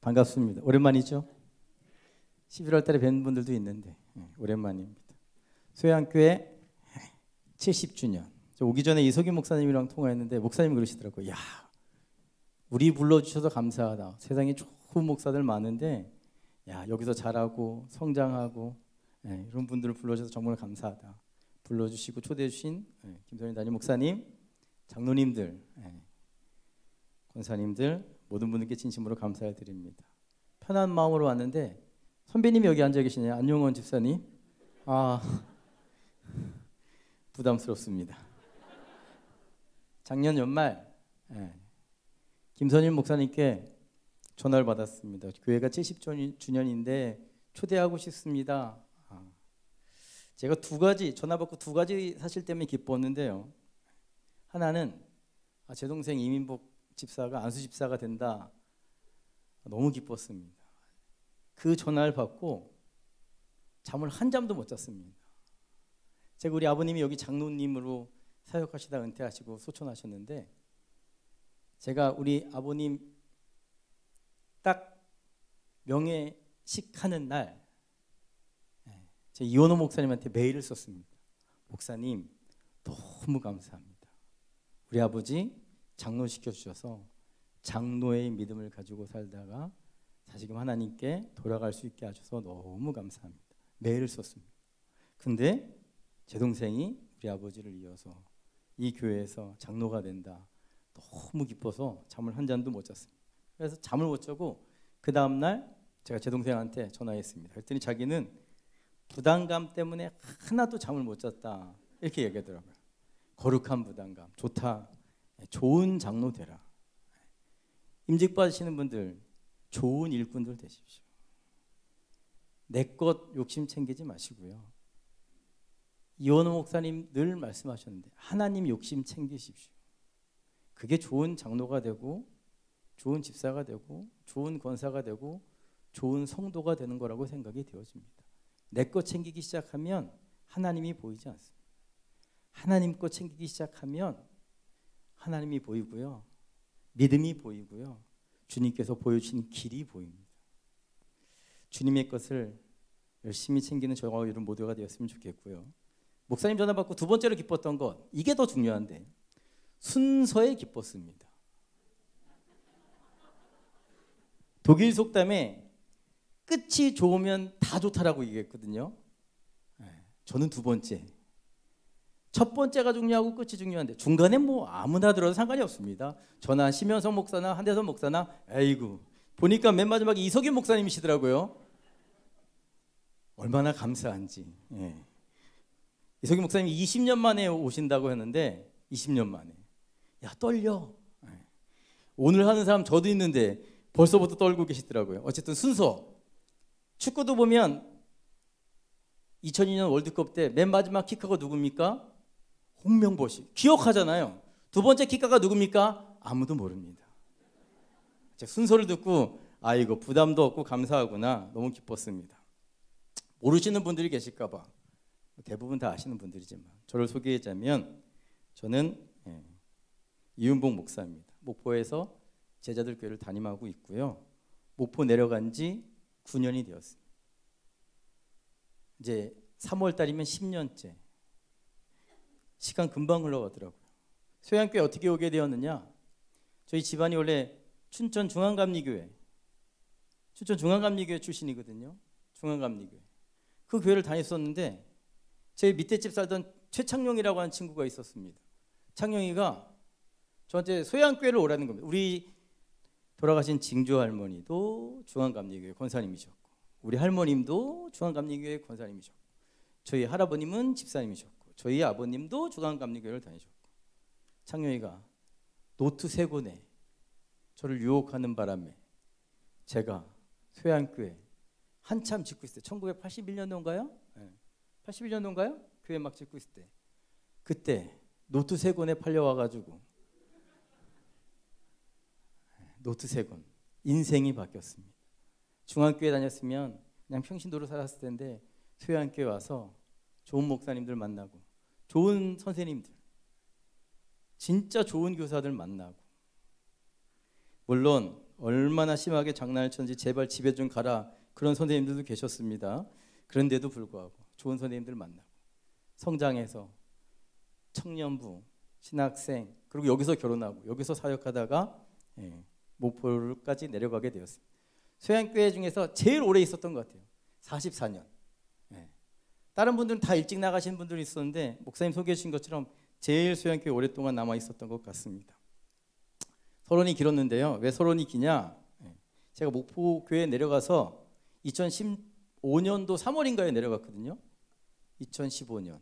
반갑습니다. 오랜만이죠? 11월 달에 뵌 분들도 있는데 오랜만입니다. 소양교회 70주년. 저 오기 전에 이석윤 목사님이랑 통화했는데 목사님이 그러시더라고요. 야, 우리 불러주셔서 감사하다. 세상에 좋은 목사들 많은데 야, 여기서 자라고 성장하고 이런 분들을 불러주셔서 정말 감사하다. 불러주시고 초대해 주신 김선희 담임 목사님, 장로님들, 권사님들 모든 분들께 진심으로 감사를 드립니다. 편한 마음으로 왔는데 선배님이 여기 앉아 계시네요. 안용원 집사님. 부담스럽습니다. 작년 연말 김선일 목사님께 전화를 받았습니다. 교회가 70주년인데 초대하고 싶습니다. 제가 전화 받고 두 가지 사실 때문에 기뻤는데요. 하나는 제 동생 이민복 집사가 안수 집사가 된다. 너무 기뻤습니다. 그 전화를 받고 잠을 한 잠도 못 잤습니다. 제가 우리 아버님이 여기 장로님으로 사역하시다 은퇴하시고 소천하셨는데 제가 우리 아버님 딱 명예식 하는 날 제 이원호 목사님한테 메일을 썼습니다. 목사님 너무 감사합니다. 우리 아버지 장로 시켜주셔서 장로의 믿음을 가지고 살다가 다시금 하나님께 돌아갈 수 있게 하셔서 너무 감사합니다. 메일을 썼습니다. 근데 제 동생이 우리 아버지를 이어서 이 교회에서 장로가 된다. 너무 기뻐서 잠을 한 잔도 못 잤습니다. 그래서 잠을 못 자고 그 다음날 제가 제 동생한테 전화했습니다. 그랬더니 자기는 부담감 때문에 하나도 잠을 못 잤다. 이렇게 얘기하더라고요. 거룩한 부담감. 좋다. 좋은 장로 되라. 임직 받으시는 분들 좋은 일꾼들 되십시오. 내 것 욕심 챙기지 마시고요. 이원호 목사님 늘 말씀하셨는데 하나님 욕심 챙기십시오. 그게 좋은 장로가 되고 좋은 집사가 되고 좋은 권사가 되고 좋은 성도가 되는 거라고 생각이 되어집니다. 내 것 챙기기 시작하면 하나님이 보이지 않습니다. 하나님 것 챙기기 시작하면 하나님이 보이고요. 믿음이 보이고요. 주님께서 보여주신 길이 보입니다. 주님의 것을 열심히 챙기는 저와 여러분 모두가 되었으면 좋겠고요. 목사님 전화 받고 두 번째로 기뻤던 것, 이게 더 중요한데 순서에 기뻤습니다. 독일 속담에 끝이 좋으면 다 좋다라고 얘기했거든요. 저는 두 번째. 첫 번째가 중요하고 끝이 중요한데 중간에 뭐 아무나 들어도 상관이 없습니다. 저나 심현성 목사나 한대선 목사나 아이고 보니까 맨 마지막에 이석윤 목사님이시더라고요. 얼마나 감사한지. 이석윤 목사님이 20년 만에 오신다고 했는데 20년 만에. 야 떨려. 오늘 하는 사람 저도 있는데 벌써부터 떨고 계시더라고요. 어쨌든 순서. 축구도 보면 2002년 월드컵 때 맨 마지막 키커가 누굽니까? 홍명보씨. 기억하잖아요. 두 번째 키커가 누굽니까? 아무도 모릅니다. 순서를 듣고 이거 부담도 없고 감사하구나. 너무 기뻤습니다. 모르시는 분들이 계실까 봐. 대부분 다 아시는 분들이지만 저를 소개하자면 저는 이윤복 목사입니다. 목포에서 제자들 교회를 담임하고 있고요. 목포 내려간 지 9년이 되었습니다. 이제 3월 달이면 10년째. 시간 금방 흘러가더라고요. 소양교회 어떻게 오게 되었느냐? 저희 집안이 원래 춘천 중앙감리교회 출신이거든요. 중앙감리교회. 그 교회를 다녔었는데 제 밑에 집 살던 최창용이라고 하는 친구가 있었습니다. 창용이가 저한테 소양교회를 오라는 겁니다. 우리 돌아가신 징조 할머니도 중앙감리교회 권사님이셨고 우리 할머님도 중앙감리교회 권사님이셨고 저희 할아버님은 집사님이셨고 저희 아버님도 중앙감리교회를 다니셨고 창용이가 노트 세 권에 저를 유혹하는 바람에 제가 소양교회 한참 짓고 있을 때 1981년도인가요? 81년도인가요? 교회 막 짓고 있을 때 그때 노트 세 권에 팔려와가지고 노트 세 권 인생이 바뀌었습니다. 중앙교회 다녔으면 그냥 평신도로 살았을 텐데 소양교회 와서 좋은 목사님들 만나고 좋은 선생님들 진짜 좋은 교사들 만나고 물론 얼마나 심하게 장난을 쳤는지 제발 집에 좀 가라. 그런 선생님들도 계셨습니다. 그런데도 불구하고 좋은 선생님들 만나고 성장해서 청년부, 신학생, 그리고 여기서 결혼하고 여기서 사역하다가 목포까지 내려가게 되었습니다. 소양교회 중에서 제일 오래 있었던 것 같아요. 44년. 다른 분들은 다 일찍 나가신 분들이 있었는데 목사님 소개해 주신 것처럼 제일 소양교회 오랫동안 남아 있었던 것 같습니다. 서론이 길었는데요. 왜 서론이 기냐? 제가 목포교회에 내려가서 2015년도 3월인가에 내려갔거든요. 2015년.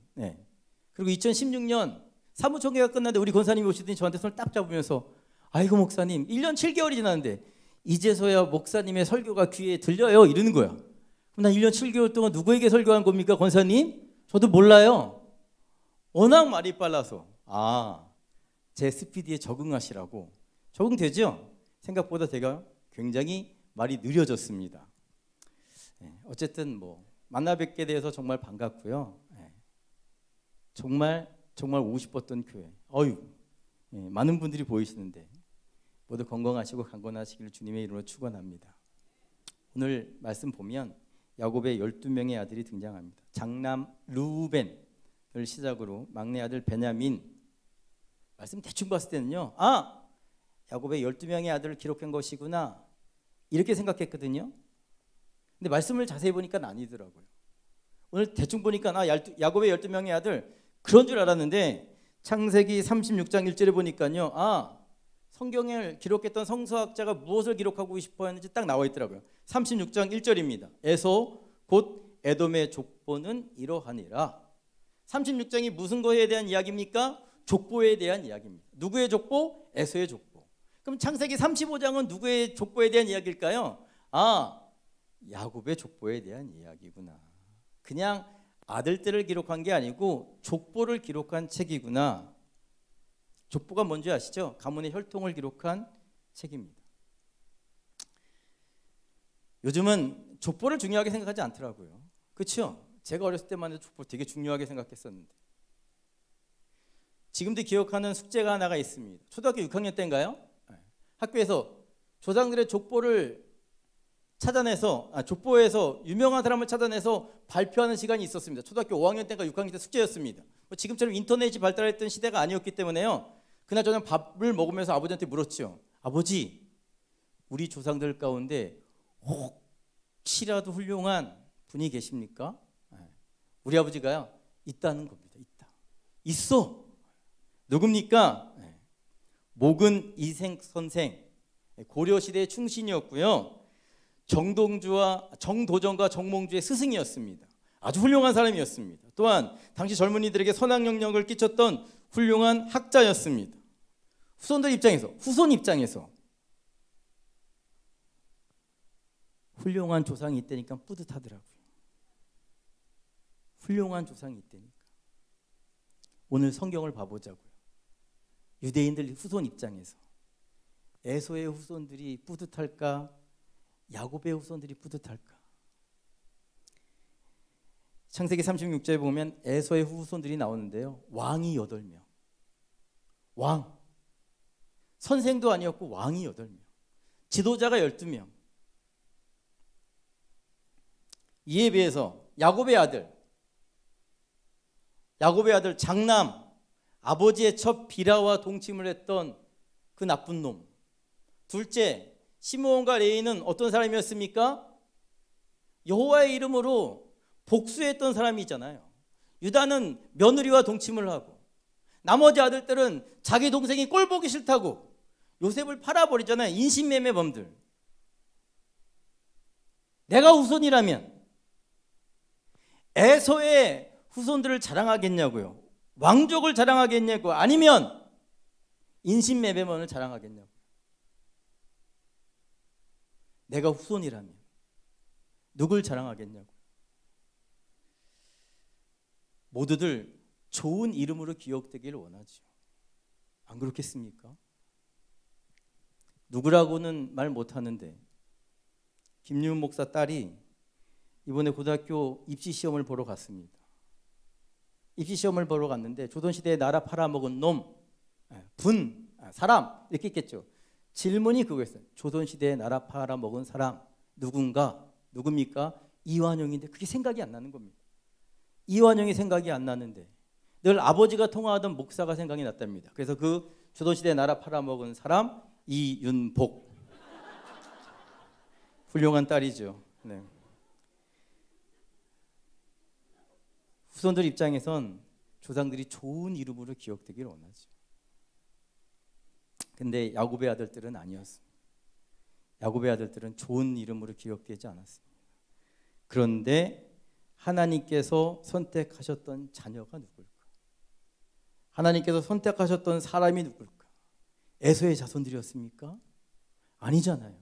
그리고 2016년 사무총회가 끝났는데 우리 권사님이 오시더니 저한테 손을 딱 잡으면서 아이고 목사님 1년 7개월이 지났는데 이제서야 목사님의 설교가 귀에 들려요 이러는 거야. 그럼 난 1년 7개월 동안 누구에게 설교한 겁니까 권사님? 저도 몰라요. 워낙 말이 빨라서 제 스피드에 적응하시라고. 적응되죠? 생각보다 제가 굉장히 말이 느려졌습니다. 어쨌든 뭐 만나 뵙게 돼서 정말 반갑고요. 정말 오고 싶었던 교회. 많은 분들이 보이시는데 모두 건강하시고 강건하시기를 주님의 이름으로 축원합니다. 오늘 말씀 보면 야곱의 12명의 아들이 등장합니다. 장남 르우벤을 시작으로 막내 아들 베냐민. 말씀 대충 봤을 때는요. 야곱의 12명의 아들을 기록한 것이구나 이렇게 생각했거든요. 근데 말씀을 자세히 보니까 아니더라고요. 오늘 대충 보니까 야곱의 12명의 아들 그런 줄 알았는데 창세기 36장 1절에 보니까요. 성경을 기록했던 성서학자가 무엇을 기록하고 싶어 했는지 딱 나와 있더라고요. 36장 1절입니다. 에서 곧 에돔의 족보는 이러하니라. 36장이 무슨 거에 대한 이야기입니까? 족보에 대한 이야기입니다. 누구의 족보? 에서의 족보. 그럼 창세기 35장은 누구의 족보에 대한 이야기일까요? 야곱의 족보에 대한 이야기구나. 그냥 아들들을 기록한 게 아니고 족보를 기록한 책이구나. 족보가 뭔지 아시죠? 가문의 혈통을 기록한 책입니다. 요즘은 족보를 중요하게 생각하지 않더라고요. 그렇죠? 제가 어렸을 때만 해도 족보 되게 중요하게 생각했었는데 지금도 기억하는 숙제가 하나가 있습니다. 초등학교 6학년 때인가요? 학교에서 조상들의 족보를 찾아내서 족보에서 유명한 사람을 찾아내서 발표하는 시간이 있었습니다. 초등학교 5학년 때인가 6학년 때 숙제였습니다. 지금처럼 인터넷이 발달했던 시대가 아니었기 때문에요. 그날 저는 밥을 먹으면서 아버지한테 물었죠. 아버지, 우리 조상들 가운데 혹시라도 훌륭한 분이 계십니까? 우리 아버지가요. 있다는 겁니다. 있어. 누굽니까? 목은 이생 선생, 고려시대의 충신이었고요. 정도전과 정몽주의 스승이었습니다. 아주 훌륭한 사람이었습니다. 또한 당시 젊은이들에게 선한 영향력을 끼쳤던 훌륭한 학자였습니다. 후손 입장에서 훌륭한 조상이 있다니까 뿌듯하더라고요. 훌륭한 조상이 있다니까. 오늘 성경을 봐보자고요. 유대인들 후손 입장에서 에서의 후손들이 뿌듯할까? 야곱의 후손들이 뿌듯할까? 창세기 36절에 보면 에서의 후손들이 나오는데요. 왕이 8명. 왕. 선생도 아니었고 왕이 8명. 지도자가 12명. 이에 비해서 야곱의 아들 장남, 아버지의 첫 비라와 동침을 했던 그 나쁜 놈. 둘째, 시므온과 레위는 어떤 사람이었습니까? 여호와의 이름으로 복수했던 사람이잖아요. 유다는 며느리와 동침을 하고 나머지 아들들은 자기 동생이 꼴 보기 싫다고 요셉을 팔아버리잖아요. 인신매매범들. 내가 후손이라면 에서의 후손들을 자랑하겠냐고요. 왕족을 자랑하겠냐고. 아니면 인신매매범을 자랑하겠냐고. 내가 후손이라면 누굴 자랑하겠냐고. 모두들 좋은 이름으로 기억되기를 원하죠. 안 그렇겠습니까? 누구라고는 말 못하는데 김유은 목사 딸이 이번에 고등학교 입시시험을 보러 갔습니다. 입시시험을 보러 갔는데 조선시대에 나라 팔아먹은 놈, 사람 이렇게 있겠죠. 질문이 그거였어요. 조선시대에 나라 팔아먹은 사람 누굽니까? 이완용인데 그게 생각이 안 나는 겁니다. 이완용이 생각이 안 나는데 늘 아버지가 통화하던 목사가 생각이 났답니다. 그래서 그 조선시대에 나라 팔아먹은 사람 이윤복. 훌륭한 딸이죠. 네. 후손들 입장에선 조상들이 좋은 이름으로 기억되기를 원하죠. 근데 야곱의 아들들은 아니었습니다. 야곱의 아들들은 좋은 이름으로 기억되지 않았습니다. 그런데 하나님께서 선택하셨던 자녀가 누굴까? 하나님께서 선택하셨던 사람이 누굴까? 에서의 자손들이었습니까? 아니잖아요.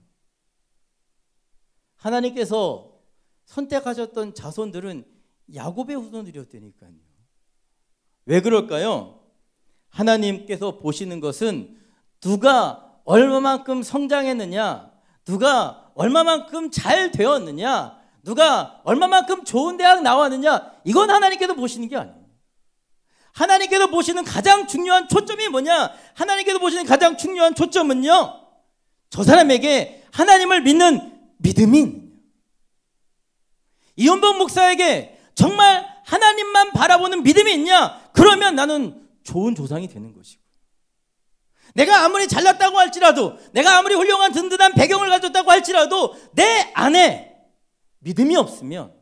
하나님께서 선택하셨던 자손들은 야곱의 후손들이었다니까요. 왜 그럴까요? 하나님께서 보시는 것은 누가 얼마만큼 성장했느냐, 누가 얼마만큼 잘 되었느냐, 누가 얼마만큼 좋은 대학 나왔느냐, 이건 하나님께서 보시는 게 아니에요. 하나님께서 보시는 가장 중요한 초점이 뭐냐? 하나님께서 보시는 가장 중요한 초점은요, 저 사람에게 하나님을 믿는 믿음이 있느냐. 이윤복 목사에게 정말 하나님만 바라보는 믿음이 있냐? 그러면 나는 좋은 조상이 되는 것이고, 내가 아무리 잘났다고 할지라도, 내가 아무리 훌륭한 든든한 배경을 가졌다고 할지라도 내 안에 믿음이 없으면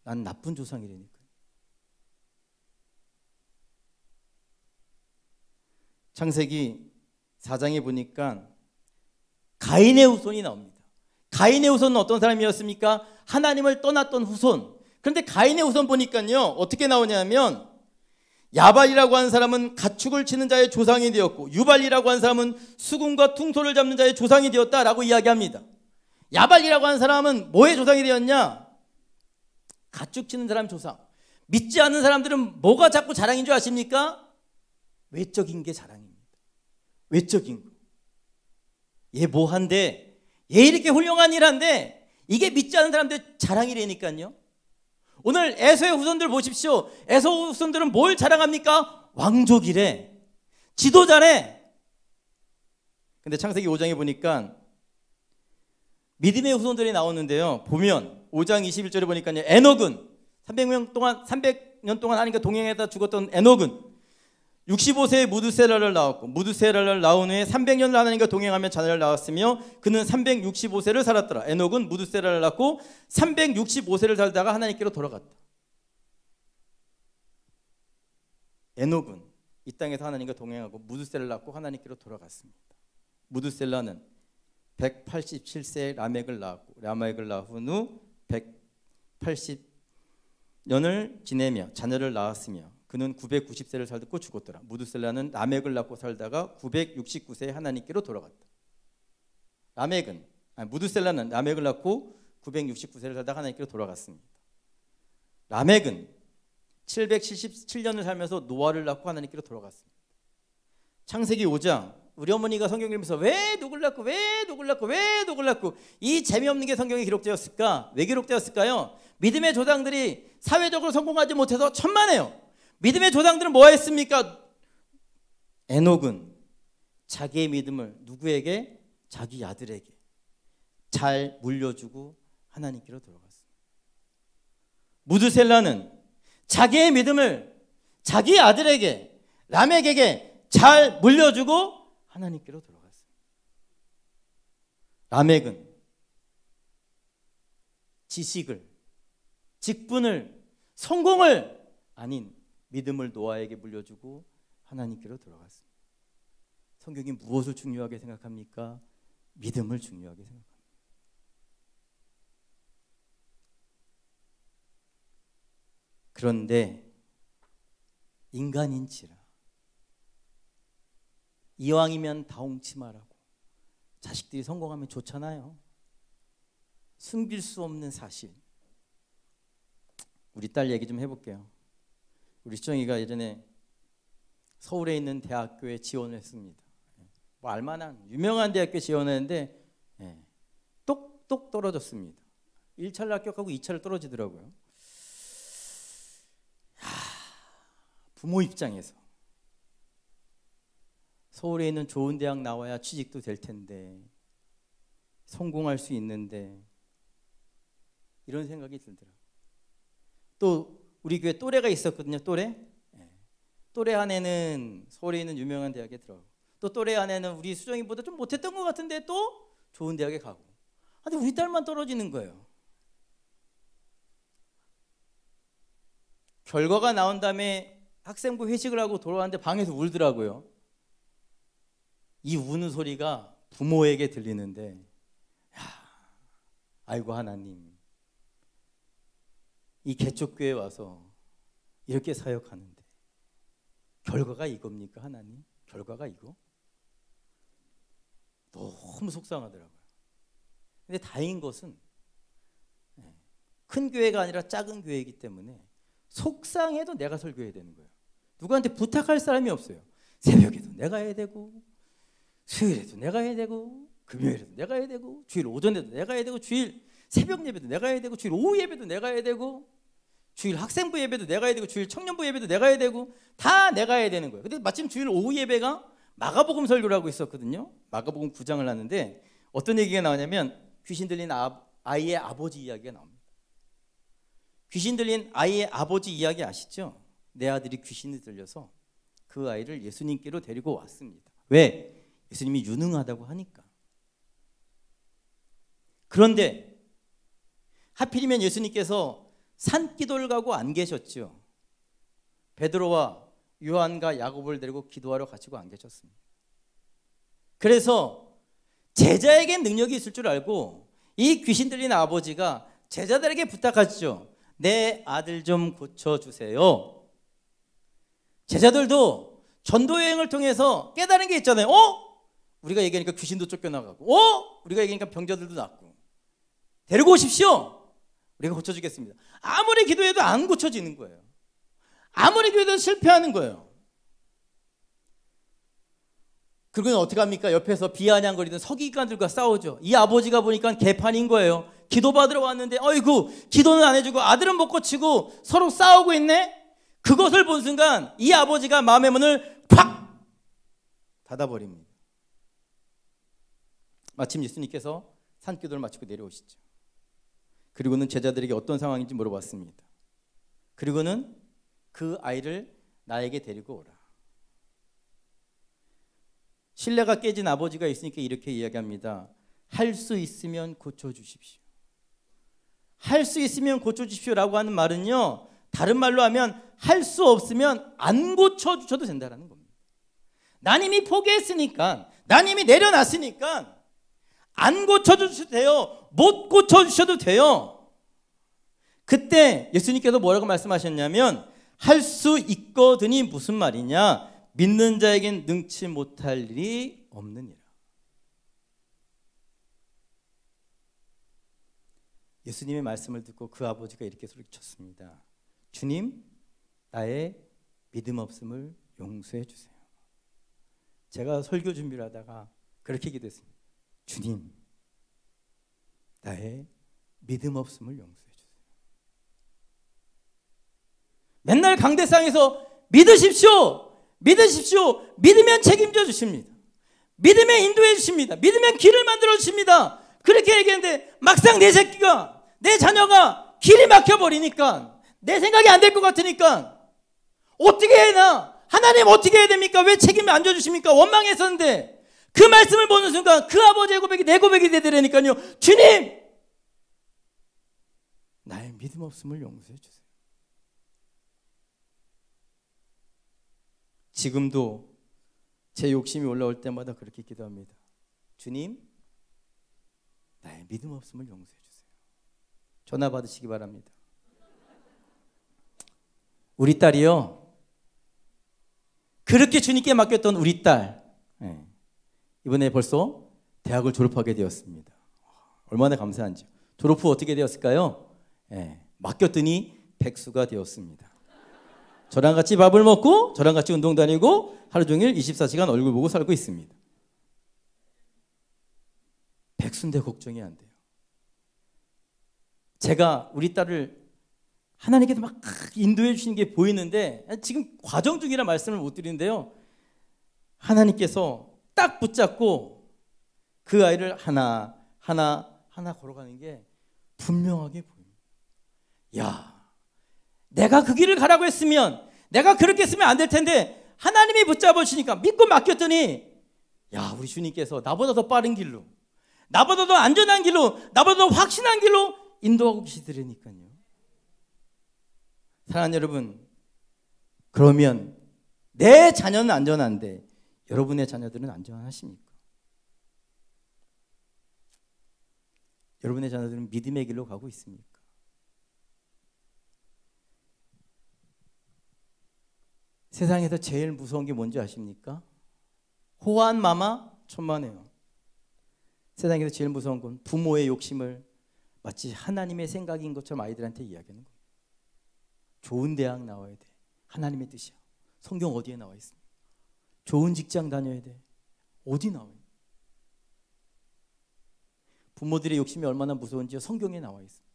난 나쁜 조상이라니까요. 창세기 4장에 보니까 가인의 후손이 나옵니다. 가인의 후손은 어떤 사람이었습니까? 하나님을 떠났던 후손. 그런데 가인의 후손 보니까요, 어떻게 나오냐면 야발이라고 하는 사람은 가축을 치는 자의 조상이 되었고, 유발이라고 하는 사람은 수금과 퉁소를 잡는 자의 조상이 되었다라고 이야기합니다. 야발이라고 하는 사람은 뭐의 조상이 되었냐? 가축 치는 사람 조상. 믿지 않는 사람들은 뭐가 자꾸 자랑인 줄 아십니까? 외적인 게 자랑입니다. 외적인 거. 얘 뭐한데, 얘 이렇게 훌륭한 일 한데, 이게 믿지 않는 사람들 자랑이라니까요. 오늘 에서의 후손들 보십시오. 에서 후손들은 뭘 자랑합니까? 왕족이래, 지도자래. 근데 창세기 5장에 보니까 믿음의 후손들이 나오는데요, 보면 5장 21절에 보니까요, 에녹은 300년 동안 하나님과 동행하다 죽었던 에녹은 65세에 무드셀라를 낳았고, 무드셀라를 낳은 후에 300년을 하나님과 동행하며 자녀를 낳았으며 그는 365세를 살았더라. 에녹은 무드셀라를 낳고 365세를 살다가 하나님께로 돌아갔다. 에녹은 이 땅에서 하나님과 동행하고 무드셀라를 낳고 하나님께로 돌아갔습니다. 무드셀라는 187세에 라멕을 낳았고, 라멕을 낳은 후 180년을 지내며 자녀를 낳았으며 그는 990세를 살고 죽었더라. 무드셀라는 라멕을 낳고 살다가 969세에 하나님께로 돌아갔다. 무드셀라는 라멕을 낳고 969세를 살다가 하나님께로 돌아갔습니다. 라멕은 777년을 살면서 노아를 낳고 하나님께로 돌아갔습니다. 창세기 5장, 우리 어머니가 성경 읽으면서 왜 누굴 낳고 이 재미없는 게 성경에 기록되었을까? 왜 기록되었을까요? 믿음의 조상들이 사회적으로 성공하지 못해서 천만에요. 믿음의 조상들은 뭐 했습니까? 에녹은 자기의 믿음을 누구에게? 자기 아들에게 잘 물려주고 하나님께로 돌아갔습니다. 무드셀라는 자기의 믿음을 자기 아들에게, 라멕에게 잘 물려주고 하나님께로 돌아갔습니다. 라멕은 지식을, 직분을, 성공을 아닌 믿음을 노아에게 물려주고 하나님께로 돌아갔습니다. 성경이 무엇을 중요하게 생각합니까? 믿음을 중요하게 생각합니다. 그런데 인간인지라 이왕이면 다홍치 말하고 자식들이 성공하면 좋잖아요. 숨길 수 없는 사실. 우리 딸 얘기 좀 해볼게요. 우리 수정이가 예전에 서울에 있는 대학교에 지원을 했습니다. 뭐 알만한 유명한 대학교에 지원했는데 똑똑 떨어졌습니다. 1차를 합격하고 2차를 떨어지더라고요. 부모 입장에서 서울에 있는 좋은 대학 나와야 취직도 될 텐데, 성공할 수 있는데, 이런 생각이 들더라고요. 또 우리 교회 또래가 있었거든요. 또래. 또래 안에는 서울에 있는 유명한 대학에 들어가고, 또 또래 안에는 우리 수정이보다 좀 못했던 것 같은데 또 좋은 대학에 가고. 근데 우리 딸만 떨어지는 거예요. 결과가 나온 다음에 학생부 회식을 하고 돌아왔는데 방에서 울더라고요. 이 우는 소리가 부모에게 들리는데, 아이고 하나님, 이 개척교회에 와서 이렇게 사역하는데 결과가 이겁니까 하나님? 결과가 이거? 너무 속상하더라고요. 근데 다행인 것은 큰 교회가 아니라 작은 교회이기 때문에 속상해도 내가 설교해야 되는 거예요. 누구한테 부탁할 사람이 없어요. 새벽에도 내가 해야 되고, 수요일에도 내가 해야 되고, 금요일에도 내가 해야 되고, 주일 오전에도 내가 해야 되고, 주일 새벽 예배도 내가 해야 되고, 주일 오후 예배도 내가 해야 되고, 주일 학생부 예배도 내가 해야 되고, 주일 청년부 예배도 내가 해야 되고, 다 내가 해야 되는 거예요. 근데 마침 주일 오후 예배가 마가복음 설교라고 있었거든요. 마가복음 9장을 하는데 어떤 얘기가 나오냐면 귀신 들린 아이의 아버지 이야기가 나옵니다. 귀신 들린 아이의 아버지 이야기 아시죠? 내 아들이 귀신이 들려서 그 아이를 예수님께로 데리고 왔습니다. 왜? 예수님이 유능하다고 하니까. 그런데 하필이면 예수님께서 산기도를 가고 안 계셨죠. 베드로와 요한과 야곱을 데리고 기도하러 가시고 안 계셨습니다. 그래서 제자에게 능력이 있을 줄 알고 이 귀신 들린 아버지가 제자들에게 부탁하시죠. 내 아들 좀 고쳐주세요. 제자들도 전도 여행을 통해서 깨달은 게 있잖아요. 우리가 얘기하니까 귀신도 쫓겨나가고, 우리가 얘기하니까 병자들도 낫고, 데리고 오십시오. 우리가 고쳐주겠습니다. 아무리 기도해도 안 고쳐지는 거예요. 아무리 기도해도 실패하는 거예요. 그리고는 어떻게 합니까? 옆에서 비아냥거리던 서기관들과 싸우죠. 이 아버지가 보니까 개판인 거예요. 기도받으러 왔는데 어이구 기도는 안 해주고 아들은 못 고치고 서로 싸우고 있네. 그것을 본 순간 이 아버지가 마음의 문을 팍 닫아버립니다. 마침 예수님께서 산기도를 마치고 내려오시죠. 그리고는 제자들에게 어떤 상황인지 물어봤습니다. 그리고는 그 아이를 나에게 데리고 오라. 신뢰가 깨진 아버지가 있으니까 이렇게 이야기합니다. 할 수 있으면 고쳐주십시오. 할 수 있으면 고쳐주십시오라고 하는 말은요, 다른 말로 하면 할 수 없으면 안 고쳐주셔도 된다는 겁니다. 나님이 포기했으니까, 나님이 내려놨으니까 안 고쳐주셔도 돼요. 못 고쳐주셔도 돼요. 그때 예수님께서 뭐라고 말씀하셨냐면 할 수 있거든이 무슨 말이냐? 믿는 자에겐 능치 못할 일이 없느니라. 예수님의 말씀을 듣고 그 아버지가 이렇게 소리쳤습니다. 주님, 나의 믿음 없음을 용서해 주세요. 제가 설교 준비를 하다가 그렇게 기도했습니다. 주님, 나의 믿음 없음을 용서해 주세요. 맨날 강대상에서 믿으십시오. 믿으십시오. 믿으면 책임져 주십니다. 믿으면 인도해 주십니다. 믿으면 길을 만들어 주십니다. 그렇게 얘기했는데 막상 내 새끼가, 내 자녀가 길이 막혀버리니까, 내 생각이 안 될 것 같으니까 어떻게 해야 되나? 하나님 어떻게 해야 됩니까? 왜 책임을 안 져주십니까? 원망했었는데 그 말씀을 보는 순간 그 아버지의 고백이 내 고백이 되더라니까요. 주님, 나의 믿음 없음을 용서해 주세요. 지금도 제 욕심이 올라올 때마다 그렇게 기도합니다. 주님, 나의 믿음 없음을 용서해 주세요. 전화 받으시기 바랍니다. 우리 딸이요, 그렇게 주님께 맡겼던 우리 딸, 이번에 벌써 대학을 졸업하게 되었습니다. 얼마나 감사한지요. 졸업 후 어떻게 되었을까요? 맡겼더니 백수가 되었습니다. 저랑 같이 밥을 먹고 저랑 같이 운동 다니고 하루 종일 24시간 얼굴 보고 살고 있습니다. 백수인데 걱정이 안 돼요. 제가 우리 딸을 하나님께서 막 인도해 주시는 게 보이는데 지금 과정 중이라 말씀을 못 드리는데요. 하나님께서 딱 붙잡고 그 아이를 하나 걸어가는 게 분명하게 보입니다. 야, 내가 그 길을 가라고 했으면, 내가 그렇게 했으면 안 될 텐데 하나님이 붙잡으시니까 믿고 맡겼더니, 야, 우리 주님께서 나보다 더 빠른 길로, 나보다 더 안전한 길로, 나보다 더 확신한 길로 인도하고 계시더라니까요. 사랑하는 여러분, 그러면 내 자녀는 안전한데 여러분의 자녀들은 안전하십니까? 여러분의 자녀들은 믿음의 길로 가고 있습니까? 세상에서 제일 무서운 게 뭔지 아십니까? 호환마마 천만에요. 세상에서 제일 무서운 건 부모의 욕심을 마치 하나님의 생각인 것처럼 아이들한테 이야기하는 거예요. 좋은 대학 나와야 돼. 하나님의 뜻이야. 성경 어디에 나와 있습니까? 좋은 직장 다녀야 돼. 어디 나와요? 부모들의 욕심이 얼마나 무서운지 성경에 나와 있습니다.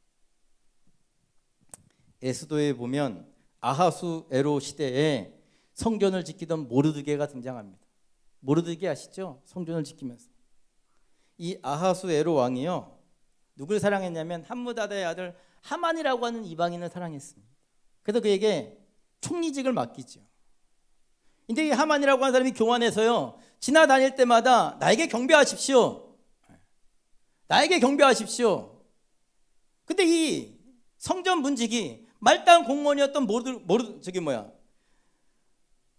에스더에 보면 아하수에로 시대에 성전을 지키던 모르드게가 등장합니다. 모르드게 아시죠? 성전을 지키면서. 이 아하수에로 왕이요, 누굴 사랑했냐면 함무다다의 아들 하만이라고 하는 이방인을 사랑했습니다. 그래서 그에게 총리직을 맡기죠. 근데 이 하만이라고 하는 사람이 교만해서요, 지나다닐 때마다 나에게 경배하십시오, 나에게 경배하십시오. 근데 이 성전 문직이 말단 공무원이었던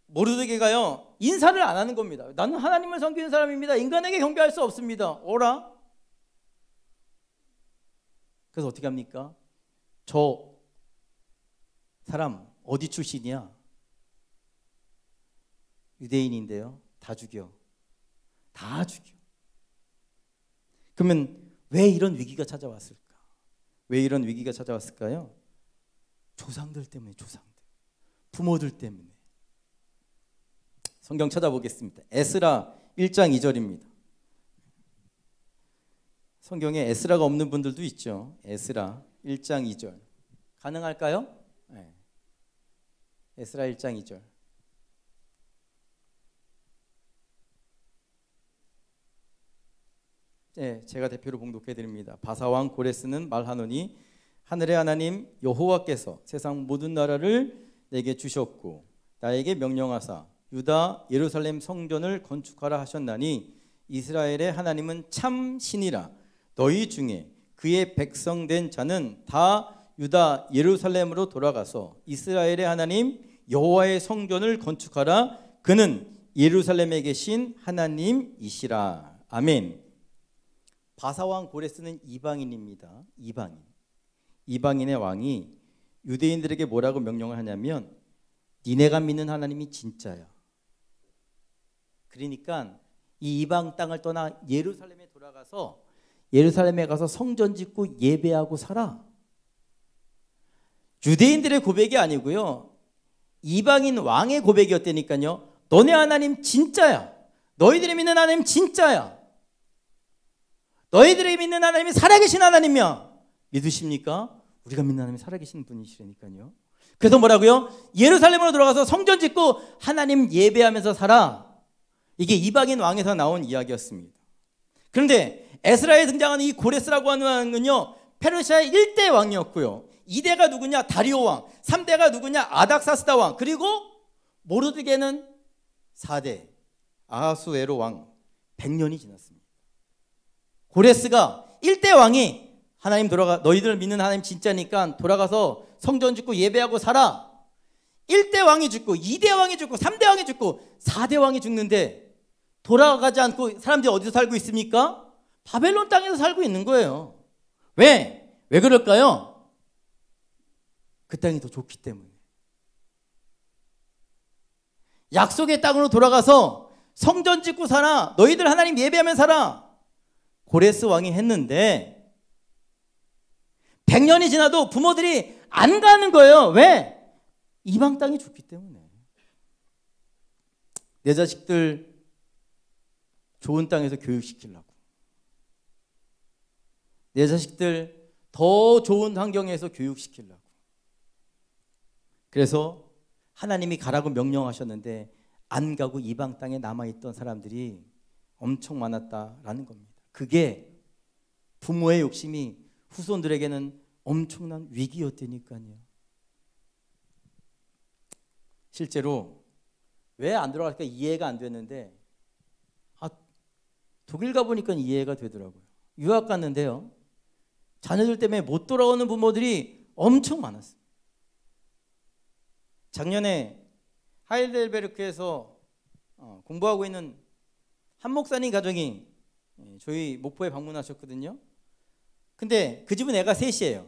모르드게가요, 인사를 안 하는 겁니다. 나는 하나님을 섬기는 사람입니다. 인간에게 경배할 수 없습니다. 오라. 그래서 어떻게 합니까? 저 사람 어디 출신이야? 유대인인데요. 다 죽여. 다 죽여. 그러면 왜 이런 위기가 찾아왔을까? 왜 이런 위기가 찾아왔을까요? 조상들 때문에, 조상들. 부모들 때문에. 성경 찾아보겠습니다. 에스라 1장 2절입니다. 성경에 에스라가 없는 분들도 있죠. 에스라 1장 2절. 가능할까요? 네. 에스라 1장 2절. 네, 제가 대표로 봉독해 드립니다. 바사왕 고레스는 말하노니 하늘의 하나님 여호와께서 세상 모든 나라를 내게 주셨고 나에게 명령하사 유다 예루살렘 성전을 건축하라 하셨나니 이스라엘의 하나님은 참 신이라. 너희 중에 그의 백성 된 자는 다 유다 예루살렘으로 돌아가서 이스라엘의 하나님 여호와의 성전을 건축하라. 그는 예루살렘에 계신 하나님이시라. 아멘. 바사왕 고레스는 이방인입니다. 이방인의 왕이 유대인들에게 뭐라고 명령을 하냐면 니네가 믿는 하나님이 진짜야. 그러니까 이 이방 땅을 떠나 예루살렘에 돌아가서 예루살렘에 가서 성전 짓고 예배하고 살아. 유대인들의 고백이 아니고요, 이방인 왕의 고백이었다니까요. 너네 하나님 진짜야. 너희들이 믿는 하나님 진짜야. 너희들이 믿는 하나님이 살아계신 하나님이야. 믿으십니까? 우리가 믿는 하나님이 살아계신 분이시라니까요. 그래서 뭐라고요? 예루살렘으로 들어가서 성전 짓고 하나님 예배하면서 살아. 이게 이방인 왕에서 나온 이야기였습니다. 그런데 에스라에 등장하는 이 고레스라고 하는 왕은요, 페르시아의 1대 왕이었고요, 2대가 누구냐? 다리오 왕. 3대가 누구냐? 아닥사스다 왕. 그리고 모르드게는 4대 아하수에로 왕. 100년이 지났습니다. 고레스가 1대 왕이 하나님 너희들 믿는 하나님 진짜니까 돌아가서 성전 짓고 예배하고 살아. 1대 왕이 죽고 2대 왕이 죽고 3대 왕이 죽고 4대 왕이 죽는데 돌아가지 않고 사람들이 어디서 살고 있습니까? 바벨론 땅에서 살고 있는 거예요. 왜 그럴까요? 그 땅이 더 좋기 때문에. 약속의 땅으로 돌아가서 성전 짓고 살아. 너희들 하나님 예배하면 살아. 고레스 왕이 했는데 100년이 지나도 부모들이 안 가는 거예요. 왜? 이방 땅이 좋기 때문에. 내 자식들 좋은 땅에서 교육시키려고, 내 자식들 더 좋은 환경에서 교육시키려고. 그래서 하나님이 가라고 명령하셨는데 안 가고 이방 땅에 남아있던 사람들이 엄청 많았다라는 겁니다. 그게 부모의 욕심이 후손들에게는 엄청난 위기였다니까요. 실제로 왜 안 돌아갈까 이해가 안 됐는데 독일 가보니까 이해가 되더라고요. 유학 갔는데요, 자녀들 때문에 못 돌아오는 부모들이 엄청 많았어요. 작년에 하이델베르크에서 공부하고 있는 한 목사님 가정이 저희 목포에 방문하셨거든요. 근데 그 집은 애가 셋이에요.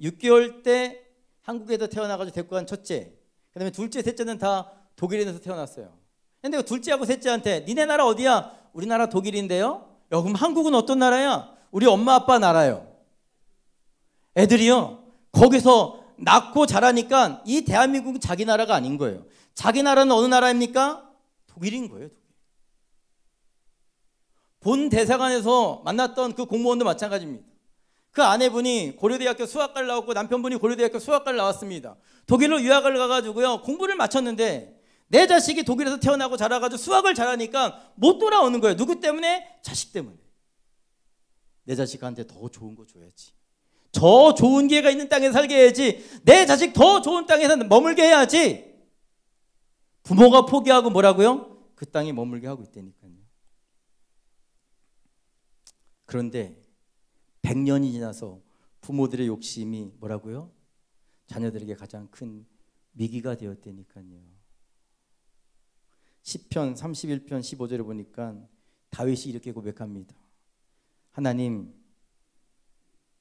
6개월 때 한국에서 태어나가지고 데리고 간 첫째, 그 다음에 둘째, 셋째는 다 독일에서 태어났어요. 근데 둘째하고 셋째한테 니네 나라 어디야? 우리나라 독일인데요. 야, 그럼 한국은 어떤 나라야? 우리 엄마 아빠 나라요. 애들이요, 거기서 낳고 자라니까 이 대한민국은 자기 나라가 아닌 거예요. 자기 나라는 어느 나라입니까? 독일인 거예요. 독일. 본 대사관에서 만났던 그 공무원도 마찬가지입니다. 그 아내분이 고려대학교 수학과를 나왔고 남편분이 고려대학교 수학과를 나왔습니다. 독일로 유학을 가가지고요, 공부를 마쳤는데 내 자식이 독일에서 태어나고 자라가지고 수학을 잘하니까 못 돌아오는 거예요. 누구 때문에? 자식 때문에. 내 자식한테 더 좋은 거 줘야지, 더 좋은 기회가 있는 땅에 살게 해야지, 내 자식 더 좋은 땅에서 머물게 해야지. 부모가 포기하고 뭐라고요? 그 땅에 머물게 하고 있다니까요. 그런데 100년이 지나서 부모들의 욕심이 뭐라고요? 자녀들에게 가장 큰 위기가 되었다니까요. 시편 31편 15절에 보니까 다윗이 이렇게 고백합니다. 하나님,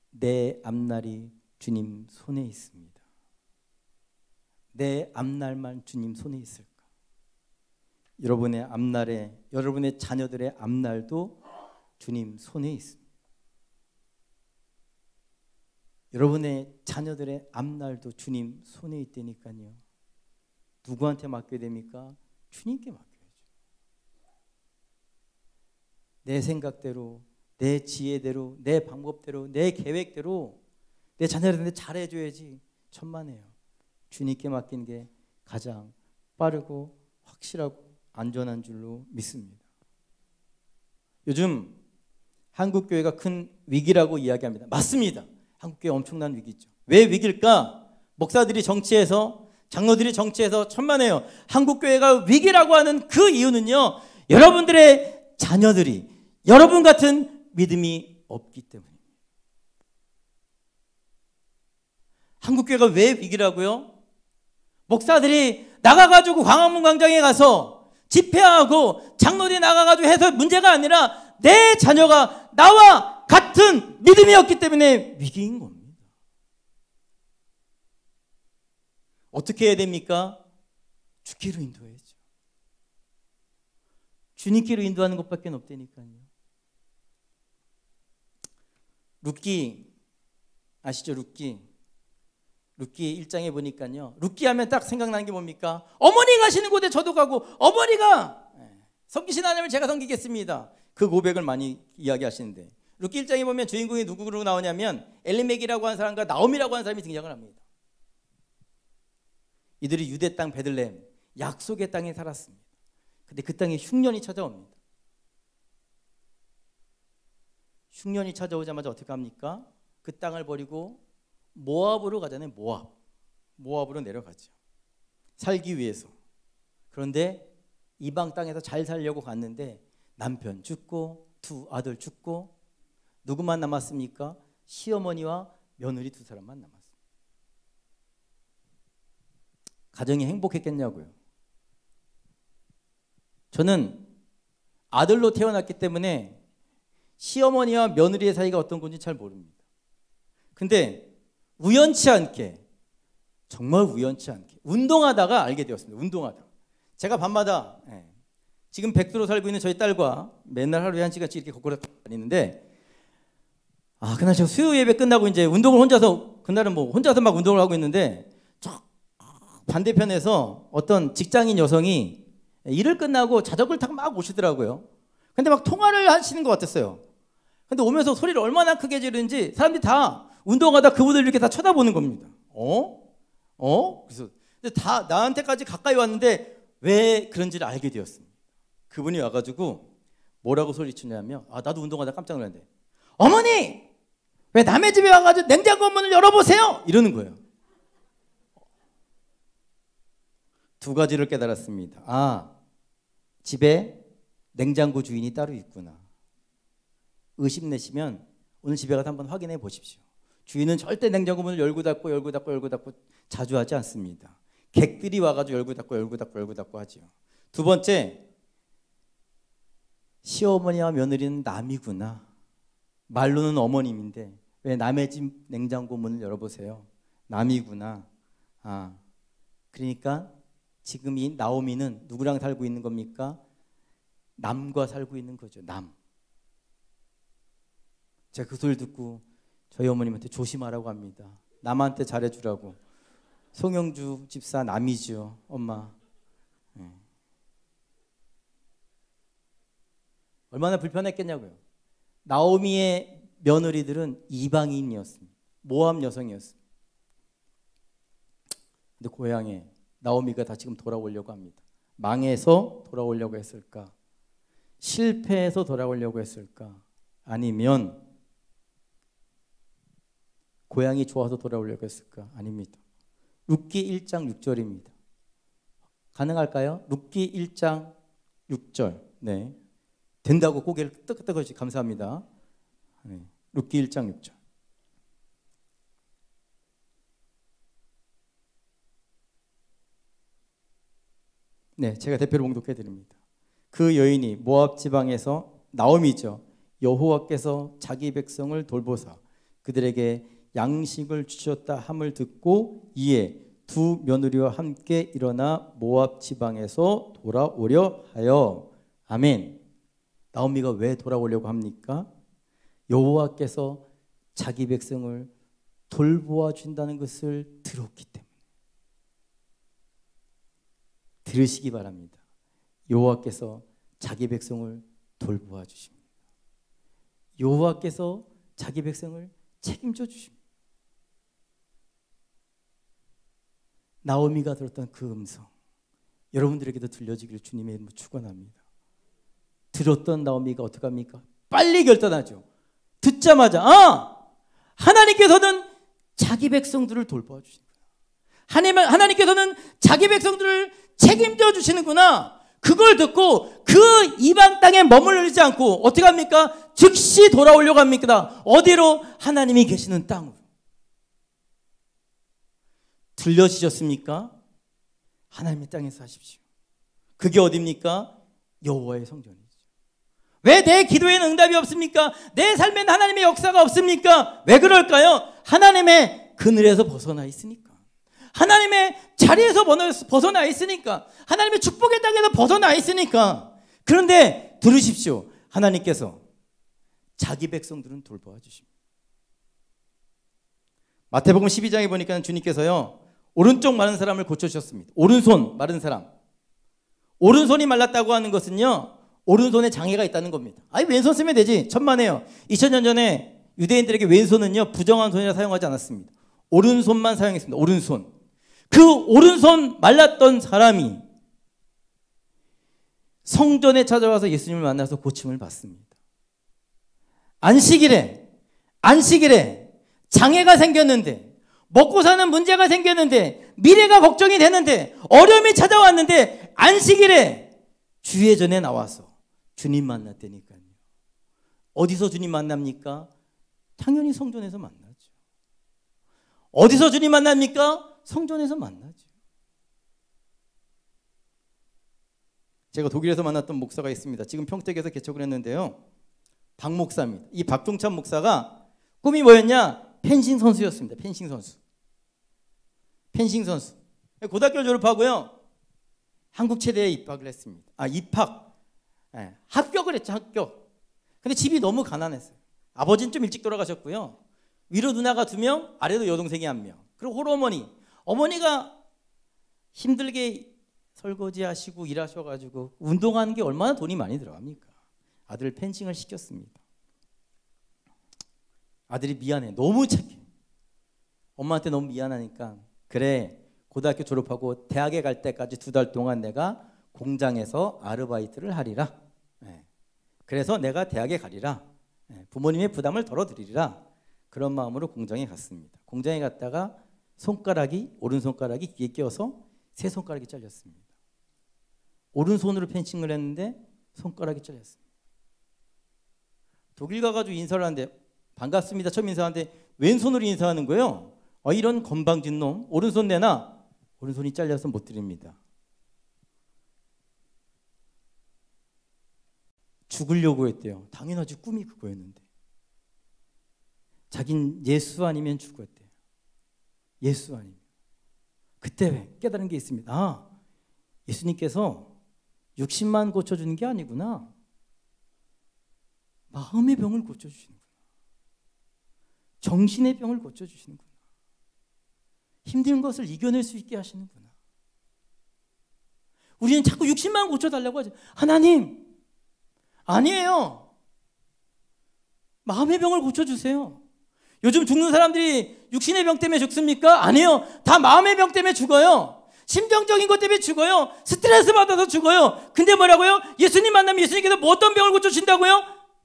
내 앞날이 주님 손에 있습니다. 내 앞날만 주님 손에 있을까? 여러분의 앞날에, 여러분의 자녀들의 앞날도 주님 손에 있습니다. 여러분의 자녀들의 앞날도 주님 손에 있다니까요. 누구한테 맡겨야 됩니까? 주님께 맡겨야죠. 내 생각대로, 내 지혜대로, 내 방법대로, 내 계획대로 내 자녀들한테 잘해줘야지. 천만에요. 주님께 맡기는 게 가장 빠르고 확실하고 안전한 줄로 믿습니다. 요즘 한국교회가 큰 위기라고 이야기합니다. 맞습니다. 한국교회 엄청난 위기죠. 왜 위기일까? 목사들이 정치해서, 장로들이 정치해서 천만에요. 한국교회가 위기라고 하는 그 이유는요, 여러분들의 자녀들이 여러분 같은 믿음이 없기 때문입니다. 한국교회가 왜 위기라고요? 목사들이 나가가지고 광화문 광장에 가서 집회하고 장로들이 나가가지고 해서 문제가 아니라 내 자녀가 나와 같은 믿음이 없기 때문에 위기인 겁니다. 어떻게 해야 됩니까? 주께로 인도해야죠. 주님께로 인도하는 것밖에 없다니까요. 룻기 아시죠? 룻기 1장에 보니까요, 룻기 하면 딱 생각나는 게 뭡니까? 어머니 가시는 곳에 저도 가고, 어머니가 섬기신 하나님을 제가 섬기겠습니다. 그 고백을 많이 이야기하시는데, 룻기 1장에 보면 주인공이 누구로 나오냐면 엘리멜렉이라고 하는 사람과 나오미라고 하는 사람이 등장을 합니다. 이들이 유대 땅 베들레헴, 약속의 땅에 살았습니다. 근데 그 땅에 흉년이 찾아옵니다. 흉년이 찾아오자마자 어떻게 합니까? 그 땅을 버리고 모압으로 가잖아요. 모압으로 내려가죠. 살기 위해서. 그런데 이방 땅에서 잘 살려고 갔는데 남편 죽고 두 아들 죽고 누구만 남았습니까? 시어머니와 며느리 두 사람만 남았습니다. 가정이 행복했겠냐고요. 저는 아들로 태어났기 때문에 시어머니와 며느리의 사이가 어떤 건지 잘 모릅니다. 근데 우연치 않게, 정말 우연치 않게 운동하다가 알게 되었습니다. 운동하다가 제가 밤마다 지금 백두로 살고 있는 저희 딸과 맨날 하루에 1시간씩 이렇게 걸어 다니는데, 그날 제가 수요 예배 끝나고 이제 운동을 혼자서, 그날은 뭐 혼자서 막 운동을 하고 있는데 반대편에서 어떤 직장인 여성이 일을 끝나고 자전거를 타고 막 오시더라고요. 근데 막 통화를 하시는 것 같았어요. 근데 오면서 소리를 얼마나 크게 지르는지 사람들이 다 운동하다 그분들 이렇게 다 쳐다보는 겁니다. 그래서 근데 다 나한테까지 가까이 왔는데 왜 그런지를 알게 되었습니다. 그분이 와가지고 뭐라고 소리치냐면, 나도 운동하다 깜짝 놀랐는데, 어머니! 왜 남의 집에 와가지고 냉장고 문을 열어보세요! 이러는 거예요. 두 가지를 깨달았습니다. 집에 냉장고 주인이 따로 있구나. 의심내시면 오늘 집에 가서 한번 확인해 보십시오. 주인은 절대 냉장고 문을 열고 닫고 자주 하지 않습니다. 객들이 와가지고 열고 닫고 하죠. 두 번째, 시어머니와 며느리는 남이구나. 말로는 어머님인데 왜 남의 집 냉장고 문을 열어보세요. 남이구나. 그러니까 지금 이 나오미는 누구랑 살고 있는 겁니까? 남과 살고 있는 거죠. 남. 제가 그 소리를 듣고 저희 어머님한테 조심하라고 합니다. 남한테 잘해주라고. 송영주 집사 남이죠. 엄마. 얼마나 불편했겠냐고요. 나오미의 며느리들은 이방인이었습니다. 모압 여성이었습니다. 근데 고향에 나오미가 다 지금 돌아오려고 합니다. 망해서 돌아오려고 했을까? 실패해서 돌아오려고 했을까? 아니면 고향이 좋아서 돌아오려고 했을까? 아닙니다. 룻기 1장 6절입니다. 가능할까요? 룻기 1장 6절. 네. 된다고 고개를 끄덕끄덕하시 감사합니다. 네. 룻기 1장 6절. 네, 제가 대표로 봉독해 드립니다. 그 여인이 모압 지방에서 나오미죠. 여호와께서 자기 백성을 돌보사 그들에게 양식을 주셨다 함을 듣고 이에 두 며느리와 함께 일어나 모압 지방에서 돌아오려 하여. 아멘. 나오미가 왜 돌아오려고 합니까? 여호와께서 자기 백성을 돌보아 준다는 것을 들었기 때문에. 들으시기 바랍니다. 여호와께서 자기 백성을 돌보아 주십니다. 여호와께서 자기 백성을 책임져 주십니다. 나오미가 들었던 그 음성, 여러분들에게도 들려지기를 주님의 이름으로 축원합니다. 들었던 나오미가 어떻게 합니까? 빨리 결단하죠. 듣자마자 하나님께서는 자기 백성들을 돌보아 주시는구나. 하나님께서는 자기 백성들을 책임져 주시는구나. 그걸 듣고 그 이방 땅에 머무르지 않고 어떻게 합니까? 즉시 돌아오려고 합니까? 어디로? 하나님이 계시는 땅으로. 들려지셨습니까? 하나님의 땅에서 하십시오. 그게 어디입니까? 여호와의 성전이죠. 왜 내 기도에는 응답이 없습니까? 내 삶에는 하나님의 역사가 없습니까? 왜 그럴까요? 하나님의 그늘에서 벗어나 있으니까. 하나님의 자리에서 벗어나 있으니까. 하나님의 축복의 땅에서 벗어나 있으니까. 그런데 들으십시오. 하나님께서 자기 백성들은 돌보아 주십니다. 마태복음 12장에 보니까 주님께서요, 오른쪽 마른 사람을 고쳐주셨습니다. 오른손 마른 사람. 오른손이 말랐다고 하는 것은요, 오른손에 장애가 있다는 겁니다. 왼손 쓰면 되지. 천만에요. 2000년 전에 유대인들에게 왼손은요, 부정한 손이라 사용하지 않았습니다. 오른손만 사용했습니다. 오른손. 그 오른손 말랐던 사람이 성전에 찾아와서 예수님을 만나서 고침을 받습니다. 안식일에 장애가 생겼는데, 먹고 사는 문제가 생겼는데, 미래가 걱정이 되는데, 어려움이 찾아왔는데, 안식일에 주의 전에 나와서 주님 만났다니까요. 어디서 주님 만납니까? 당연히 성전에서 만나죠. 어디서 주님 만납니까? 성전에서 만나죠. 제가 독일에서 만났던 목사가 있습니다. 지금 평택에서 개척을 했는데요. 박 목사입니다. 이 박종찬 목사가 꿈이 뭐였냐? 펜싱 선수였습니다. 펜싱 선수. 고등학교 졸업하고요, 한국 체대에 입학을 했습니다. 합격을 했죠. 합격. 근데 집이 너무 가난했어요. 아버지는 좀 일찍 돌아가셨고요. 위로 누나가 2명, 아래로 여동생이 1명. 그리고 홀어머니. 어머니가 힘들게 설거지하시고 일하셔가지고 운동하는 게 얼마나 돈이 많이 들어갑니까? 아들을 펜싱을 시켰습니다. 아들이 미안해. 너무 착해. 엄마한테 너무 미안하니까, 그래, 고등학교 졸업하고 대학에 갈 때까지 2달 동안 내가 공장에서 아르바이트를 하리라. 그래서 내가 대학에 가리라. 부모님의 부담을 덜어드리리라. 그런 마음으로 공장에 갔습니다. 공장에 갔다가 오른손가락이 귀에 껴서 세 손가락이 잘렸습니다. 오른손으로 펜싱을 했는데 손가락이 잘렸습니다. 독일 가가지고 인사를 하는데 반갑습니다. 처음 인사하는데 왼손으로 인사하는 거예요. 이런 건방진 놈, 오른손 내놔. 오른손이 잘려서 못 드립니다. 죽으려고 했대요. 당연하지, 꿈이 그거였는데. 자긴 예수 아니면 죽었대요. 예수 아니면. 그때 깨달은 게 있습니다. 예수님께서 60만 고쳐주는 게 아니구나. 마음의 병을 고쳐주시는구나. 정신의 병을 고쳐주시는구나. 힘든 것을 이겨낼 수 있게 하시는구나. 우리는 자꾸 60만 고쳐달라고 하죠. 하나님, 아니에요. 마음의 병을 고쳐주세요. 요즘 죽는 사람들이 육신의 병 때문에 죽습니까? 아니에요. 다 마음의 병 때문에 죽어요. 심정적인 것 때문에 죽어요. 스트레스 받아서 죽어요. 근데 뭐라고요? 예수님 만나면 예수님께서 뭐 어떤 병을 고쳐주신다고요?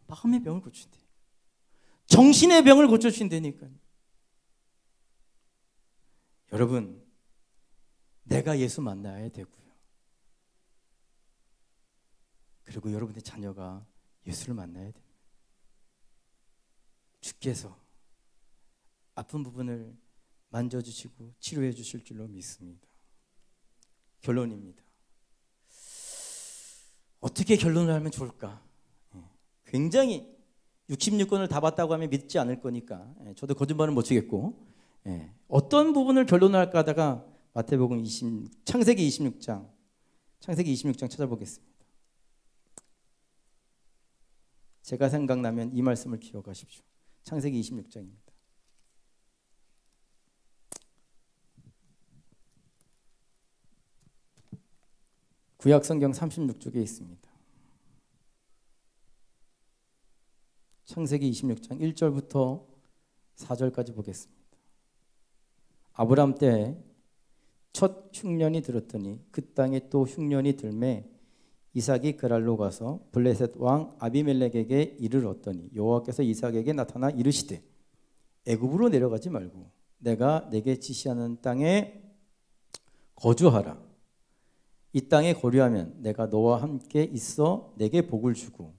마음의 병을 고쳐주신대요. 정신의 병을 고쳐주신다니까요. 여러분, 내가 예수 만나야 되고요. 그리고 여러분의 자녀가 예수를 만나야 됩니다. 주께서 아픈 부분을 만져주시고 치료해 주실 줄로 믿습니다. 결론입니다. 어떻게 결론을 하면 좋을까? 굉장히 66권을 다 봤다고 하면 믿지 않을 거니까 저도 거짓말은 못 치겠고, 어떤 부분을 결론할까 하다가 마태복음 창세기 26장 찾아보겠습니다. 제가 생각나면 이 말씀을 기억하십시오. 창세기 26장입니다. 구약성경 36쪽에 있습니다. 창세기 26장 1절부터 4절까지 보겠습니다. 아브람 때에 첫 흉년이 들었더니 그 땅에 또 흉년이 들매 이삭이 그랄로 가서 블레셋 왕 아비멜렉에게 이르렀더니 여호와께서 이삭에게 나타나 이르시되 애굽으로 내려가지 말고 내가 내게 지시하는 땅에 거주하라. 이 땅에 거류하면 내가 너와 함께 있어 내게 복을 주고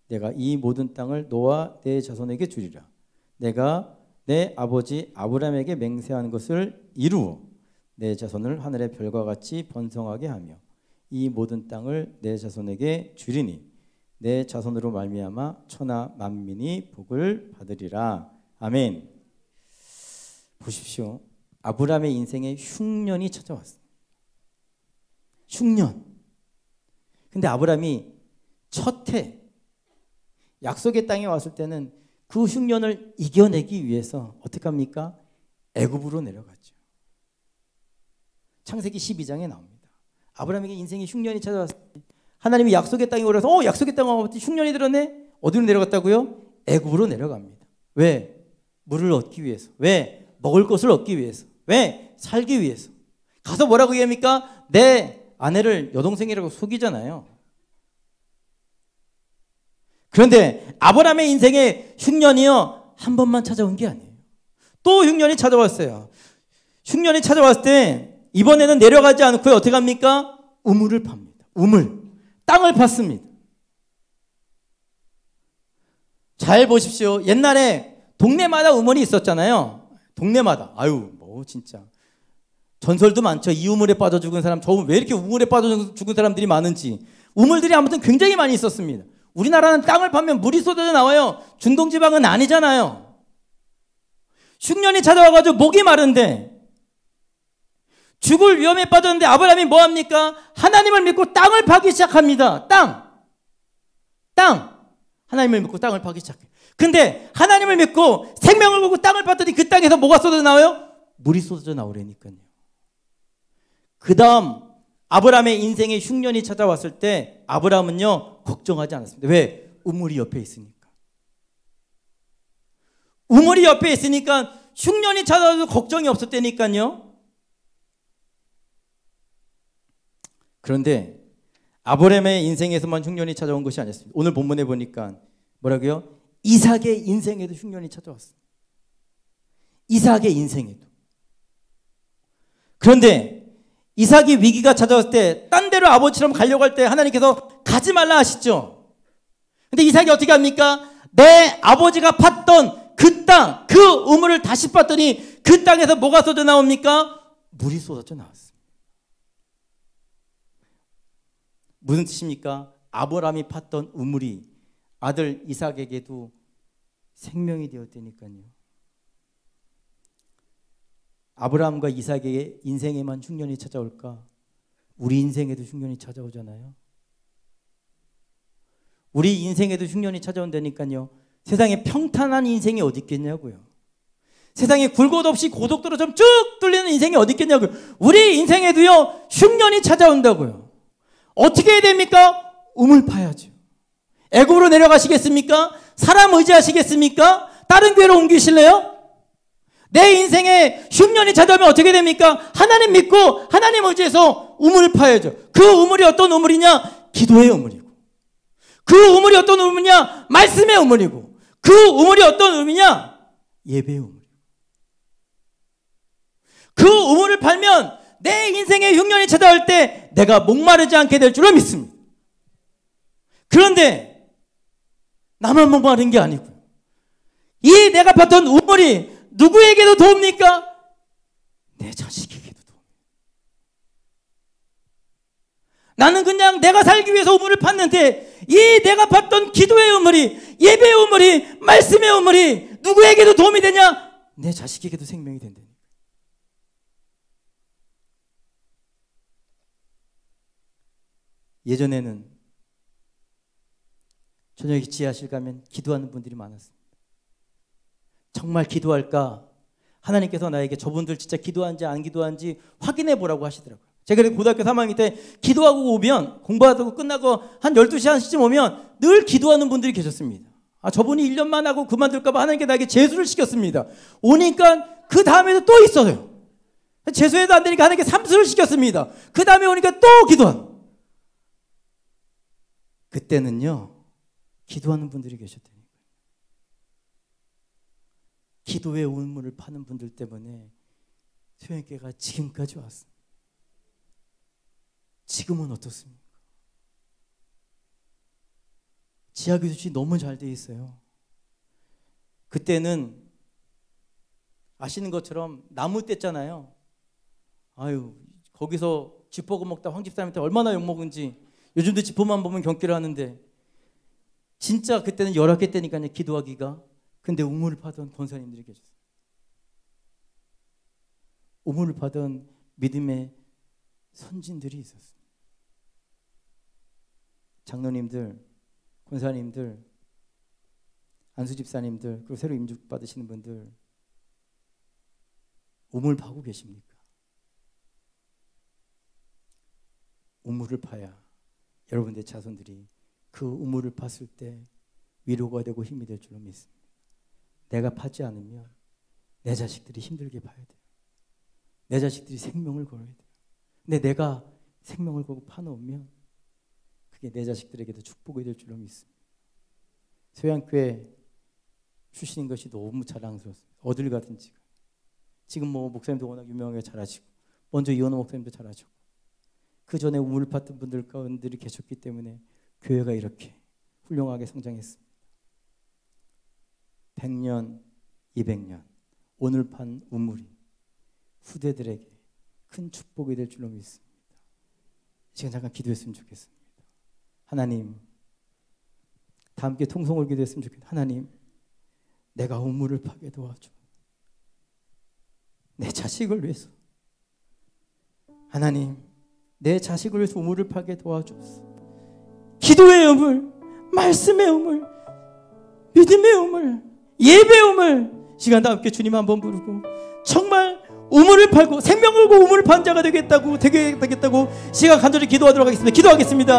내가 이 모든 땅을 너와 내 자손에게 주리라. 내가 내 아버지 아브라함에게 맹세한 것을 이루어 내 자손을 하늘의 별과 같이 번성하게 하며 이 모든 땅을 내 자손에게 주리니 내 자손으로 말미암아 천하 만민이 복을 받으리라. 아멘. 보십시오. 아브라함의 인생에 흉년이 찾아왔습니다. 흉년. 근데 아브라함이 첫 해 약속의 땅에 왔을 때는 그 흉년을 이겨내기 위해서 어떻게 합니까? 애굽으로 내려갔죠. 창세기 12장에 나옵니다. 아브라함에게 인생의 흉년이 찾아왔을 때 하나님이 약속의 땅에 오라서 약속의 땅에 와봤더니 흉년이 들었네? 어디로 내려갔다고요? 애굽으로 내려갑니다. 왜? 물을 얻기 위해서. 왜? 먹을 것을 얻기 위해서. 왜? 살기 위해서. 가서 뭐라고 얘기합니까? 내 아내를 여동생이라고 속이잖아요. 그런데 아브라함의 인생에 흉년이요 한 번만 찾아온 게 아니에요. 또 흉년이 찾아왔어요. 흉년이 찾아왔을 때 이번에는 내려가지 않고요 어떻게 합니까? 우물을 팝니다. 우물. 땅을 팠습니다. 잘 보십시오. 옛날에 동네마다 우물이 있었잖아요. 동네마다. 진짜 전설도 많죠. 이 우물에 빠져 죽은 사람, 저 왜 이렇게 우물에 빠져 죽은 사람들이 많은지. 우물들이 아무튼 굉장히 많이 있었습니다. 우리나라는 땅을 파면 물이 쏟아져 나와요. 중동지방은 아니잖아요. 흉년이 찾아와가지고 목이 마른데 죽을 위험에 빠졌는데 아브라함이 뭐합니까? 하나님을 믿고 땅을 파기 시작합니다. 땅. 하나님을 믿고 땅을 파기 시작해요. 근데 하나님을 믿고 생명을 걸고 땅을 팠더니 그 땅에서 뭐가 쏟아져 나와요? 물이 쏟아져 나오라니까요. 그 다음 아브라함의 인생에 흉년이 찾아왔을 때 아브라함은요 걱정하지 않았습니다. 왜? 우물이 옆에 있으니까. 우물이 옆에 있으니까 흉년이 찾아와도 걱정이 없었다니까요. 그런데 아브라함의 인생에서만 흉년이 찾아온 것이 아니었습니다. 오늘 본문에 보니까 뭐라고요? 이삭의 인생에도 흉년이 찾아왔습니다. 이삭의 인생에도. 그런데 이삭이 위기가 찾아왔을 때 딴 데로 아버지처럼 가려고 할 때 하나님께서 가지 말라 하시죠. 근데 이삭이 어떻게 합니까? 내 아버지가 팠던 그 땅, 그 우물을 다시 팠더니 그 땅에서 뭐가 쏟아 나옵니까? 물이 쏟아져 나왔습니다. 무슨 뜻입니까? 아브라함이 팠던 우물이 아들 이삭에게도 생명이 되었다니까요. 아브라함과 이삭의 인생에만 흉년이 찾아올까? 우리 인생에도 흉년이 찾아오잖아요. 우리 인생에도 흉년이 찾아온다니까요. 세상에 평탄한 인생이 어디 있겠냐고요. 세상에 굴곡 없이 고속도로처럼 쭉 뚫리는 인생이 어디 있겠냐고요. 우리 인생에도요 흉년이 찾아온다고요. 어떻게 해야 됩니까? 우물 파야죠. 애굽으로 내려가시겠습니까? 사람 의지하시겠습니까? 다른 교회로 옮기실래요? 내 인생에 흉년이 찾아오면 어떻게 됩니까? 하나님 믿고 하나님 의지해서 우물을 파야죠. 그 우물이 어떤 우물이냐? 기도의 우물이고, 그 우물이 어떤 우물이냐? 말씀의 우물이고, 그 우물이 어떤 우물이냐? 예배의 우물이고. 그 우물을 팔면 내 인생에 흉년이 찾아올 때 내가 목마르지 않게 될 줄로 믿습니다. 그런데 나만 목마른 게 아니고요. 이 내가 팠던 우물이 누구에게도 도웁니까? 내 자식에게도 도웁니다. 나는 그냥 내가 살기 위해서 우물을 팠는데 이 내가 팠던 기도의 우물이, 예배의 우물이, 말씀의 우물이 누구에게도 도움이 되냐? 내 자식에게도 생명이 된다. 예전에는 저녁에 지하실 가면 기도하는 분들이 많았습니다. 정말 기도할까? 하나님께서 나에게 저분들 진짜 기도하는지 안 기도하는지 확인해 보라고 하시더라고요. 제가 고등학교 3학년 때 기도하고 오면, 공부하고 끝나고 한 12시 1시쯤 오면 늘 기도하는 분들이 계셨습니다. 저분이 1년만 하고 그만둘까 봐 하나님께 나에게 재수를 시켰습니다. 오니까 그 다음에도 또 있어요. 재수해도 안 되니까 하나님께 삼수를 시켰습니다. 그 다음에 오니까 또 기도한. 그때는요 기도하는 분들이 계셨다니까요. 기도의 우물을 파는 분들 때문에 소형교회가 지금까지 왔습니다. 지금은 어떻습니까? 지하교수실이 너무 잘 돼 있어요. 그때는 아시는 것처럼 나무 뗐잖아요. 아유, 거기서 쥐포고 먹다 황 집사님한테 얼마나 욕먹은지 요즘도 쥐포만 보면 경기를 하는데 진짜 그때는 열악했다니까요, 기도하기가. 근데 우물을 파던 권사님들이 계셨어요. 우물을 파던 믿음의 선진들이 있었어요. 장로님들, 권사님들, 안수집사님들, 그리고 새로 임직 받으시는 분들 우물 파고 계십니까? 우물을 파야 여러분들의 자손들이 그 우물을 팠을 때 위로가 되고 힘이 될 줄로 믿습니다. 내가 파지 않으면 내 자식들이 힘들게 봐야 돼요. 내 자식들이 생명을 걸어야 돼요. 근데 내가 생명을 걸고 파놓으면 그게 내 자식들에게도 축복이 될 줄로 믿습니다. 소양교회 출신인 것이 너무 자랑스럽습니다. 어딜 가든지. 지금 목사님도 워낙 유명하게 잘하시고 먼저 이현호 목사님도 잘하시고 그 전에 우물을 팠던 분들 가운데들이 계셨기 때문에 교회가 이렇게 훌륭하게 성장했습니다. 100년, 200년 오늘 판 우물이 후대들에게 큰 축복이 될 줄로 믿습니다. 시간 잠깐 기도했으면 좋겠습니다. 하나님, 다 함께 통성을 기도했으면 좋겠습니다. 하나님, 내가 우물을 파게 도와줘. 내 자식을 위해서. 하나님, 내 자식을 위해서 우물을 파게 도와주옵소서. 기도의 우물, 말씀의 우물, 믿음의 우물, 예배의 우물. 시간 다 함께 주님 한번 부르고 정말 우물을 팔고 생명을 걸고 우물을 판 자가 되겠다고 시간 간절히 기도하도록 하겠습니다. 기도하겠습니다.